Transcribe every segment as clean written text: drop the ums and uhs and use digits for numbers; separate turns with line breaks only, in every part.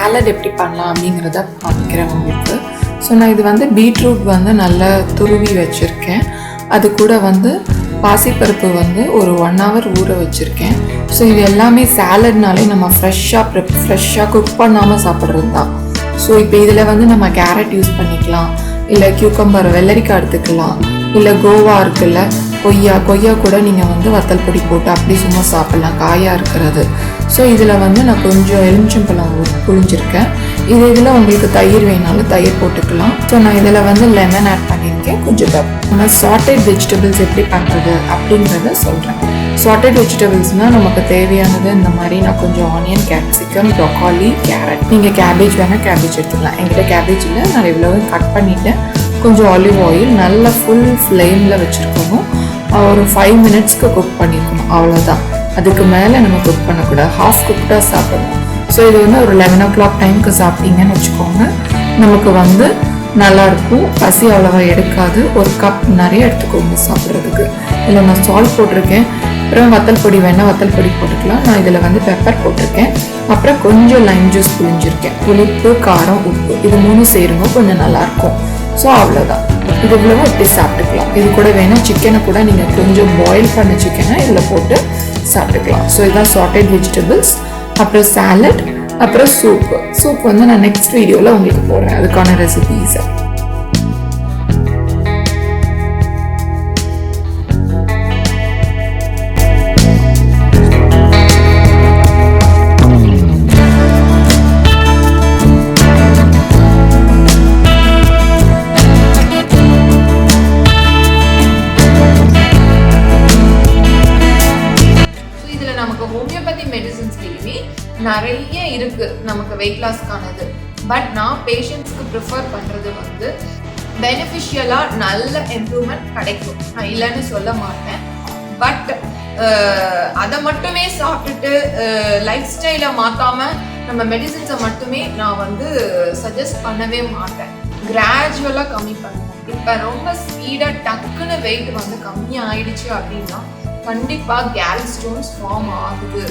Salad எப்படி பண்ணலாம் அப்படிங்கிறத காமிக்கிறேன் உங்களுக்கு. ஸோ நான் இது வந்து பீட்ரூட் வந்து நல்லா துருவி வச்சுருக்கேன். அது கூட வந்து பாசிப்பருப்பு வந்து ஒரு 1 hour ஊற வச்சுருக்கேன். ஸோ இது எல்லாமே சாலட்னாலே நம்ம ஃப்ரெஷ்ஷாக குக் பண்ணாமல் சாப்பிட்றது தான். ஸோ இப்போ இதில் வந்து நம்ம கேரட் யூஸ் பண்ணிக்கலாம், இல்லை கியூக்கம்பர் வெள்ளரிக்காய் எடுத்துக்கலாம், இல்லை கோவா இருக்குல்ல கொய்யா கூட நீங்கள் வந்து வத்தல் பொடி போட்டு அப்படி சும்மா சாப்பிட்லாம், காயாக இருக்கிறது. ஸோ இதில் வந்து நான் கொஞ்சம் எலுமிச்சம்பழம் புழிஞ்சிருக்கேன். இதில் உங்களுக்கு தயிர் வேணாலும் தயிர் போட்டுக்கலாம். ஸோ நான் இதில் வந்து லெமன் ஆட் பண்ணியிருக்கேன், கொஞ்சம் நம்ம சாட்டட் வெஜிடபிள்ஸ் எப்படி பண்ணுறது அப்படிங்கிறத சொல்கிறேன். சாட்டட் வெஜிடபிள்ஸ்னால் நமக்கு தேவையானது இந்த மாதிரி நான் கொஞ்சம் ஆனியன், கேப்சிகம், ப்ரொக்காலி, கேரட், நீங்கள் கேபேஜ் வேணால் கேபேஜ் எடுத்துக்கலாம். என்கிட்ட கேபேஜ் இல்லை, நான் இவ்வளோ கட் பண்ணிவிட்டேன். கொஞ்சம் ஆலிவ் ஆயில் நல்லா ஃபுல் ஃப்ளேமில் வச்சுருக்கணும். ஒரு 5 minutesக்கு குக் பண்ணிக்கணும், அவ்வளோதான். அதுக்கு மேலே நம்ம குக் பண்ணக்கூடாது, ஹாஃப் குக்டாக சாப்பிடணும். ஸோ இது வந்து ஒரு 11 o'clock டைமுக்கு சாப்பிட்டீங்கன்னு வச்சுக்கோங்க, நமக்கு வந்து நல்லாயிருக்கும், பசி அவ்வளோவா எடுக்காது. ஒரு கப் நிறைய எடுத்துக்கோங்க சாப்பிட்றதுக்கு. இதில் நான் சால்ட் போட்டிருக்கேன், அப்புறம் வத்தல் பொடி வேணால் வத்தல் பொடி போட்டுக்கலாம். நான் இதில் வந்து பெப்பர் போட்டிருக்கேன், அப்புறம் கொஞ்சம் லைம் ஜூஸ் புழிஞ்சிருக்கேன். புளிப்பு, காரம், உப்பு இது 3 சேருங்க, கொஞ்சம் நல்லாயிருக்கும். ஸோ அவ்வளோதான், இது இவ்வளவு இப்படி சாப்பிட்டுக்கலாம். இது கூட வேணால் சிக்கனை கூட நீங்கள் கொஞ்சம் பாயில் பண்ண சிக்கனை இதில் போட்டு சாப்பிட்டுக்கலாம். ஸோ இதுதான் சாட்டட் வெஜிடபிள்ஸ், அப்புறம் சாலட், அப்புறம் சூப் வந்து நான் நெக்ஸ்ட் வீடியோவில் உங்களுக்கு போடுறேன் அதுக்கான ரெசிபீஸை. நிறைய இருக்கு நமக்கு வெயிட் லாஸ்க்கானது. பட் நான் பேஷண்ட்ஸ்க்கு ப்ரிஃபர் பண்றது வந்து பெனிஃபிஷியலா நல்ல இம்ப்ரூவ்மெண்ட் கிடைக்கும், நான் இல்லைன்னு சொல்ல மாட்டேன். பட் அதை மட்டுமே சாப்பிட்டுட்டு லைஃப் ஸ்டைலை மாத்தாம நம்ம மெடிசின்ஸை மட்டுமே நான் வந்து சஜஸ்ட் பண்ணவே மாட்டேன். கிராஜுவலா கம்மி பண்ணணும். இப்ப ரொம்ப ஸ்பீடா டக்குன்னு வெயிட் வந்து கம்மி ஆயிடுச்சு அப்படின்னா கண்டிப்பா கேல் ஸ்டோன்ஸ் ஃபார்ம் ஆகுது,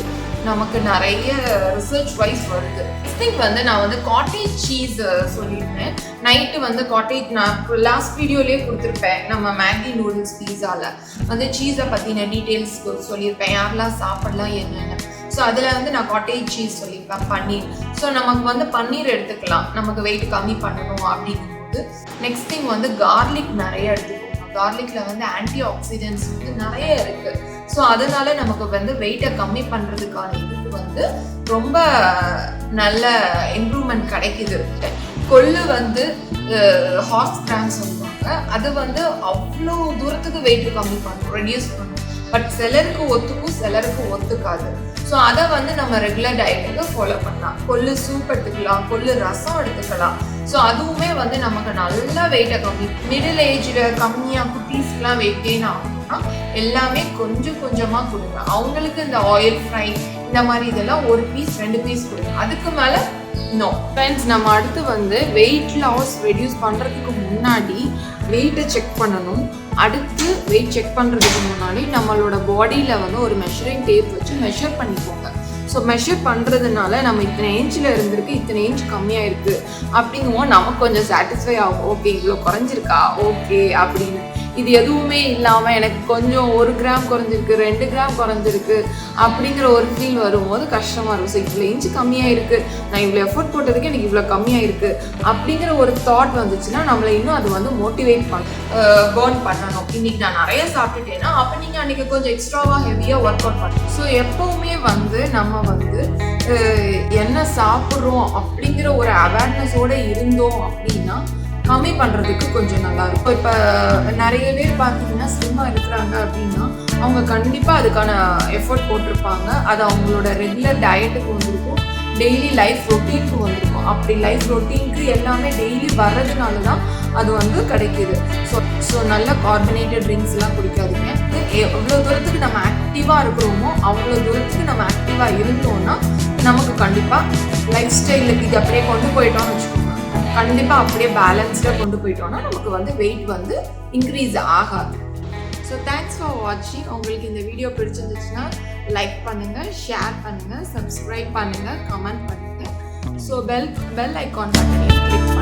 நமக்கு நிறைய ரிசர்ச் வைஸ் வருது. திங் வந்து நான் வந்து காட்டேஜ் சீஸ் சொல்லியிருந்தேன். நைட்டு வந்து காட்டேஜ் நான் லாஸ்ட் வீடியோலேயே கொடுத்துருப்பேன், நம்ம மேகி நூடுல்ஸ் பீஸாவில் வந்து சீஸை பற்றின டீட்டெயில்ஸ் சொல்லியிருப்பேன், யாரெல்லாம் சாப்பிடலாம் என்னென்னு. ஸோ அதில் வந்து நான் காட்டேஜ் சீஸ் சொல்லியிருப்பேன், பன்னீர். ஸோ நமக்கு வந்து பன்னீர் எடுத்துக்கலாம் நமக்கு வெயிட் கம்மி பண்ணணும் அப்படிங்கும்போது. நெக்ஸ்ட் திங் வந்து கார்லிக் நிறைய எடுத்துக்கணும். கார்லிக்ல வந்து ஆன்டி ஆக்சிடென்ட்ஸ் வந்து நிறைய இருக்கு. ஸோ அதனால நமக்கு வந்து வெயிட்டை கம்மி பண்றதுக்கான இதுக்கு வந்து ரொம்ப நல்ல இம்ப்ரூவ்மெண்ட் கிடைக்குது. கொள்ளு வந்து ஹார்ஸ் கிராம் சொல்லுவாங்க, அது வந்து அவ்வளோ தூரத்துக்கு வெயிட் கம்மி பண்ணும், ரெடியூஸ் பண்ணும். பட் சிலருக்கு ஒத்துக்கும், சிலருக்கு ஒத்துக்காது. ஸோ அதை வந்து நம்ம ரெகுலர் டயட்டுக்கு ஃபாலோ பண்ணலாம். கொள்ளு சூப் எடுத்துக்கலாம், கொள்ளு ரசம் எடுத்துக்கலாம். ஸோ அதுவுமே வந்து நமக்கு நல்லா வெயிட்டை கம்மி. மிடில் ஏஜில் கம்மியாக குட்டீஸ்க்குலாம் வெயிட் கெயின் ஆகும்னா எல்லாமே கொஞ்சம் கொஞ்சமாக கொடுங்க. அவங்களுக்கு இந்த ஆயில் ஃப்ரை இந்த மாதிரி இதெல்லாம் 1 பீஸ் 2 பீஸ் கொடுங்க, அதுக்கு மேலே நோ. ஃப்ரெண்ட்ஸ், நம்ம அடுத்து வந்து வெயிட் லாஸ் ரெடியூஸ் பண்ணுறதுக்கு முன்னாடி வெயிட்டை செக் பண்ணணும். அடுத்து வெயிட் செக் பண்ணுறதுக்கு முன்னாடி நம்மளோட பாடியில் வந்து ஒரு மெஷரிங் டேப் வச்சு மெஷர் பண்ணிக்கோங்க. ஸோ மெஷர் பண்ணுறதுனால நம்ம இத்தனை இன்ச்சில் இருந்திருக்கு, இத்தனை இன்ச் கம்மியாக இருக்குது அப்படிங்குவோம், நமக்கு கொஞ்சம் சாட்டிஸ்ஃபை ஆகும். ஓகே, இவ்வளோ குறைஞ்சிருக்கா, ஓகே அப்படின்னு. இது எதுவுமே இல்லாமல் எனக்கு கொஞ்சம் 1 கிராம் குறைஞ்சிருக்கு, 2 கிராம் குறைஞ்சிருக்கு அப்படிங்கிற ஒரு ஃபீல் வரும்போது கஷ்டமாக இருக்கும். ஸோ இவ்வளோ இன்ச்சு கம்மியாக இருக்குது, நான் இவ்வளோ எஃபோர்ட் போட்டதுக்கு எனக்கு இவ்வளோ கம்மியாக இருக்குது அப்படிங்கிற ஒரு தாட் வந்துச்சுன்னா நம்மளை இன்னும் அது வந்து மோட்டிவேட் பர்ன் பண்ணணும். இன்னைக்கு நான் நிறைய சாப்பிட்டுட்டேன்னா அப்போ நீங்கள் அன்றைக்கி கொஞ்சம் எக்ஸ்ட்ராவாக ஹெவியாக ஒர்க் அவுட் பண்ணணும். ஸோ எப்போவுமே வந்து நம்ம வந்து என்ன சாப்பிட்றோம் அப்படிங்கிற ஒரு அவேர்னஸோடு இருந்தோம் அப்படின்னா கம்மி பண்ணுறதுக்கு கொஞ்சம் நல்லாயிருக்கும். இப்போ நிறைய பேர் பார்த்தீங்கன்னா ஸ்லிம்மாக இருக்கிறாங்க அப்படின்னா அவங்க கண்டிப்பாக அதுக்கான எஃபர்ட் போட்டிருப்பாங்க. அது அவங்களோட ரெகுலர் டயட்டுக்கு வந்திருக்கும், டெய்லி லைஃப் ரொட்டீனுக்கு வந்திருக்கும். அப்படி லைஃப் ரொட்டீனுக்கு எல்லாமே டெய்லி வர்றதுனால தான் அது வந்து கிடைக்கிது. ஸோ நல்ல கார்பனேட்டட் ட்ரிங்க்ஸ்லாம் குடிக்காதீங்க. எவ்வளோ தூரத்துக்கு நம்ம ஆக்டிவாக இருக்கிறோமோ அவ்வளோ தூரத்துக்கு நம்ம ஆக்டிவாக இருந்தோம்னா நமக்கு கண்டிப்பாக லைஃப் ஸ்டைலுக்கு இது அப்படியே கொண்டு போயிட்டோம்னு வச்சுக்கோங்க, கண்டிப்பாக அப்படியே பேலன்ஸ்டாக கொண்டு போயிட்டோம்னா நமக்கு வந்து வெயிட் வந்து இன்க்ரீஸ் ஆகாது. ஸோ தேங்க்ஸ் ஃபார் வாட்சிங். உங்களுக்கு இந்த வீடியோ பிடிச்சிருந்துச்சுன்னா லைக் பண்ணுங்கள், ஷேர் பண்ணுங்கள், சப்ஸ்கிரைப் பண்ணுங்கள், கமெண்ட் பண்ணுங்கள். ஸோ பெல் ஐக்கான் பட்டனை கிளிக்